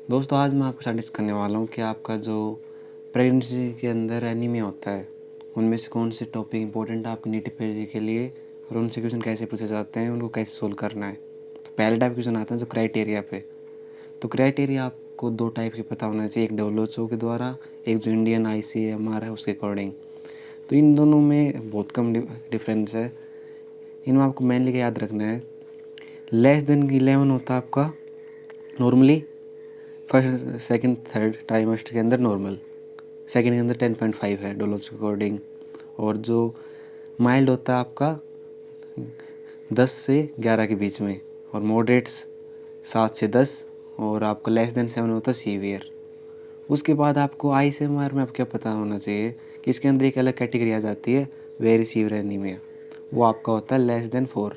दोस्तों आज मैं आपके साथ डिस्कस करने वाला हूँ कि आपका जो प्रेगनेंसी के अंदर एनीमिया होता है उनमें से कौन से टॉपिक इंपॉर्टेंट है आपकी नीट के लिए और उनसे क्वेश्चन कैसे पूछे जाते हैं, उनको कैसे सोल्व करना है। तो पहले टाइप क्वेश्चन आता है जो क्राइटेरिया पे। तो क्राइटेरिया आपको दो टाइप के पता होना चाहिए, एक WHO के द्वारा, एक जो इंडियन ICMR है उसके अकॉर्डिंग। तो इन दोनों में बहुत कम डिफरेंस है। इनमें आपको मेनली क्या याद रखना है, लेस देन 11 होता है आपका normally first second third trimester के अंदर नॉर्मल, सेकंड के अंदर 10.5 है डोलोज के अकॉर्डिंग। और जो माइल्ड होता है आपका 10 से 11 के बीच में, और मॉडरेट्स 7 से 10, और आपका लेस देन 7 होता है सीवियर। उसके बाद आपको ICMR में आपको क्या पता होना चाहिए कि इसके अंदर एक अलग कैटेगरी आ जाती है, वेरी सीवियर एनीमिया। वो आपका होता है लेस देन 4।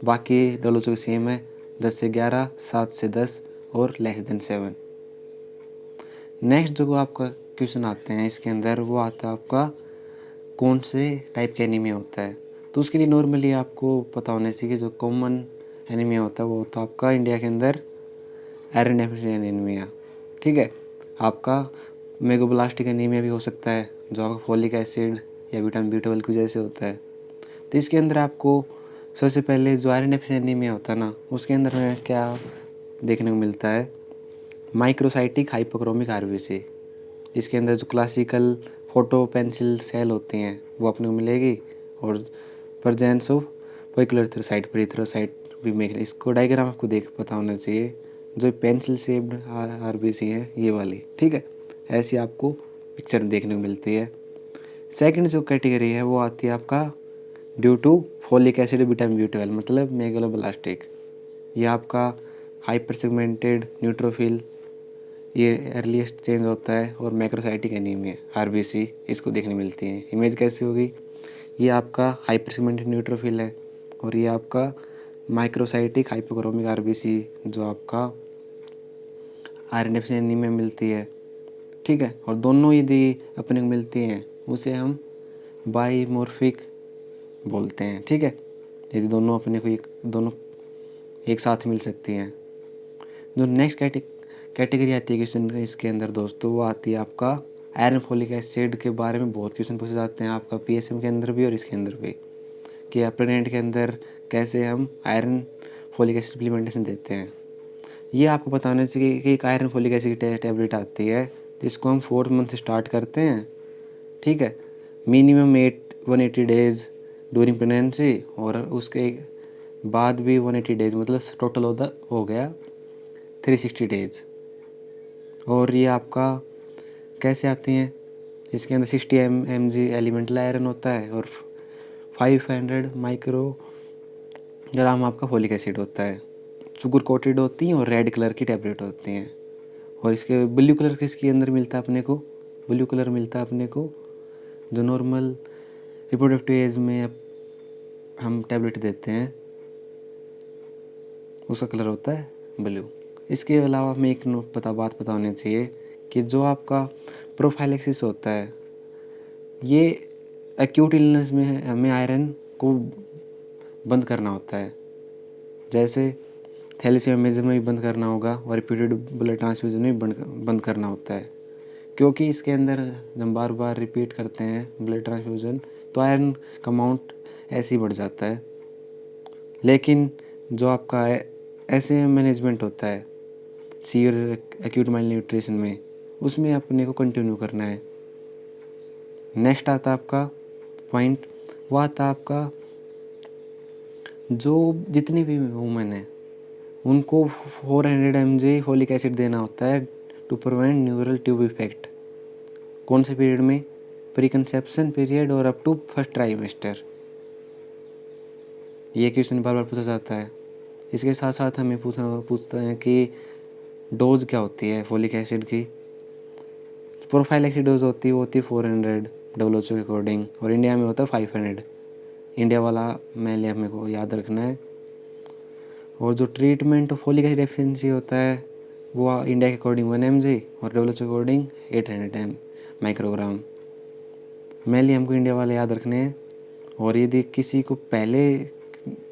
बाकी डोलोज के सेम है, 10 से 11, 7 से 10 और लेस देन 7। नेक्स्ट जो आपका क्वेश्चन आते हैं इसके अंदर, वो आता है आपका कौन से टाइप का एनीमिया होता है। तो उसके लिए नॉर्मली आपको पता होना चाहिए कि जो कॉमन एनीमिया होता है वो होता है आपका इंडिया के अंदर आयरन डेफिशिएंसी एनीमिया। ठीक है, आपका मेगाब्लास्टिक एनीमिया भी हो सकता है जो आपका फोलिक एसिड या विटामिन B12 की वजह से होता है। तो इसके अंदर आपको सबसे पहले जो आयरन डेफिशिएंसी एनीमिया होता है ना, उसके अंदर में क्या देखने को मिलता है, माइक्रोसाइटिक हाइपोक्रोमिक RBC। इसके अंदर जो क्लासिकल फोटो पेंसिल सेल होती हैं वो अपने को मिलेगी, और presence of follicular erythrocyte erythrocyte भी मिलेगी। इसको डायग्राम आपको देख पता होना चाहिए, जो पेंसिल शेप्ड RBC है ये वाली। ठीक है, ऐसी आपको पिक्चर देखने को मिलती है। सेकंड जो कैटेगरी है वो आती है आपका due to folic acid vitamin B12, मतलब मेगालोब्लास्टिक। ये आपका हाइपर सेगमेंटेड न्यूट्रोफिल, ये अर्लीस्ट चेंज होता है, और मैक्रोसाइटिक एनीमिया RBC इसको देखने मिलती है। इमेज कैसी होगी, ये आपका हाइपरसेगमेंटेड न्यूट्रोफिल है, और ये आपका माइक्रोसाइटिक हाइपोक्रोमिक RBC जो आपका आयरन डेफिशिएंसी एनीमिया में मिलती है। ठीक है, और दोनों यदि अपने को मिलती हैं उसे हम बाईमॉर्फिक बोलते हैं। ठीक है, यदि दोनों अपने को दोनों एक साथ मिल सकती हैं। जो नेक्स्ट कैटेगरी आती है क्वेश्चन इसके अंदर दोस्तों, वो आती है आपका आयरन फोलिक एसिड के बारे में बहुत क्वेश्चन पूछे जाते हैं आपका PSM के अंदर भी और इसके अंदर भी, कि प्रेग्नेंट के अंदर कैसे हम आयरन फोलिक एसिड सप्लीमेंटेशन देते हैं। ये आपको बताना चाहिए कि एक आयरन फोलिक एसिड की टैबलेट आती है जिसको हम 4th मंथ से स्टार्ट करते हैं। ठीक है, मिनिमम 180 डेज ड्यूरिंग प्रेगनेंसी, और उसके बाद भी 180 डेज, मतलब टोटल हो गया 360 डेज। और ये आपका कैसे आती हैं, इसके अंदर 60 mg एलिमेंटल आयरन होता है, और 500 माइक्रोग्राम आपका फोलिक एसिड होता है। शुगर कोटेड होती हैं और रेड कलर की टैबलेट होती हैं। और इसके ब्लू कलर किसके अंदर मिलता है अपने को, ब्लू कलर मिलता है अपने को जो नॉर्मल रिप्रोडक्टिव एज में हम टैबलेट देते हैं, उसका कलर होता है ब्लू। इसके अलावा हमें एक बात पता होनी चाहिए कि जो आपका प्रोफाइलेक्सिस होता है, ये एक्यूट इलनेस में हमें आयरन को बंद करना होता है। जैसे थैलेसीमिया में भी बंद करना होगा, और रिपीटेड ब्लड ट्रांसफ्यूजन में भी बंद करना होता है, क्योंकि इसके अंदर जब हम बार बार रिपीट करते हैं ब्लड ट्रांसफ्यूजन तो आयरन का अमाउंट ऐसे ही बढ़ जाता है। लेकिन जो आपका ऐसे मैनेजमेंट होता है सीवियर एक्यूट माइल्ड न्यूट्रिशन में, उसमें अपने को कंटिन्यू करना है। नेक्स्ट आता है आपका पॉइंट, वो आता है आपका जो जितनी भी वुमेन है उनको 400 mg फोलिक एसिड देना होता है to prevent neural tube effect. कौन से पीरियड में, प्री कंसेप्शन पीरियड और अप टू फर्स्ट ट्राइमेस्टर। ये क्वेश्चन बार बार पूछा जाता है। इसके साथ साथ हमें पूछते हैं कि डोज क्या होती है फोलिक एसिड की। प्रोफाइलैक्सिस डोज होती है 400 WHO के अकॉर्डिंग, और इंडिया में होता है 500। इंडिया वाला मेनली हमें को याद रखना है। और जो treatment of folic acid deficiency होता है वो इंडिया के अकॉर्डिंग 1 mg और WHO के अकॉर्डिंग 800 माइक्रोग्राम। मेनली हमको इंडिया वाले याद रखने हैं। और यदि किसी को पहले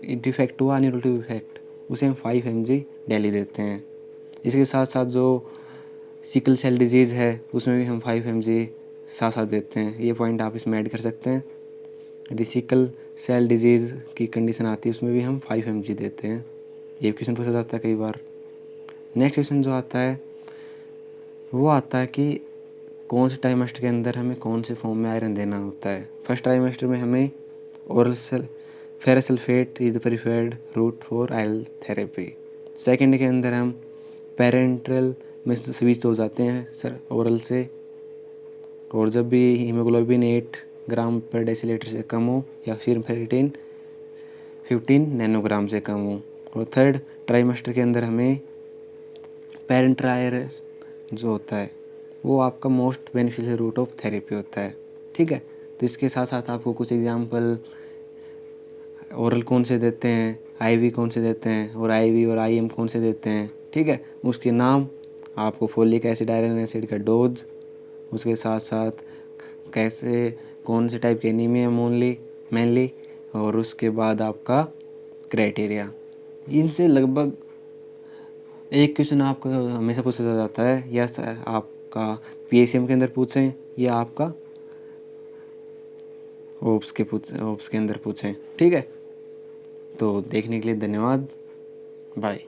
डिफेक्ट हुआ न्यूरोटिव इफेक्ट, उसे हम 5 mg डेली देते हैं। इसके साथ साथ जो सिकल सेल डिजीज़ है उसमें भी हम 5 mg साथ साथ देते हैं। ये पॉइंट आप इसमें ऐड कर सकते हैं। यदि सिकल सेल डिजीज़ की कंडीशन आती है उसमें भी हम 5 mg देते हैं। ये क्वेश्चन पूछा जाता है कई बार। नेक्स्ट क्वेश्चन जो आता है वो आता है कि कौन से ट्राइमेस्टर के अंदर हमें कौन से फॉर्म में आयरन देना होता है। फर्स्ट ट्राइमेस्टर में हमें oral ferrous sulphate is the preferred route for iron therapy. Second के अंदर हम पेरेंट्रल में स्विच हो जाते हैं सर ओरल से, और जब भी हीमोग्लोबिन 8 ग्राम पर डेसीलीटर से कम हो या सीरम फेरेटिन 15 नैनोग्राम से कम हो। और थर्ड ट्राइमेस्टर के अंदर हमें पेरेंट्रायर जो होता है वो आपका most beneficial route of therapy होता है। ठीक है, तो इसके साथ साथ आपको कुछ एग्जांपल ओरल कौन से देते हैं, आईवी कौन से देते हैं, और आईवी और आईएम कौन से देते हैं। ठीक है, उसके नाम, आपको फोलिक एसिड आयरन एसिड का डोज, उसके साथ साथ कैसे कौन से टाइप की एनीमिया मेनली, और उसके बाद आपका क्राइटेरिया। इनसे लगभग एक क्वेश्चन आपका हमेशा पूछा जाता है, या आपका पीएसएम के अंदर पूछें या आपका ओप्स के अंदर पूछें। ठीक है, तो देखने के लिए धन्यवाद, बाय।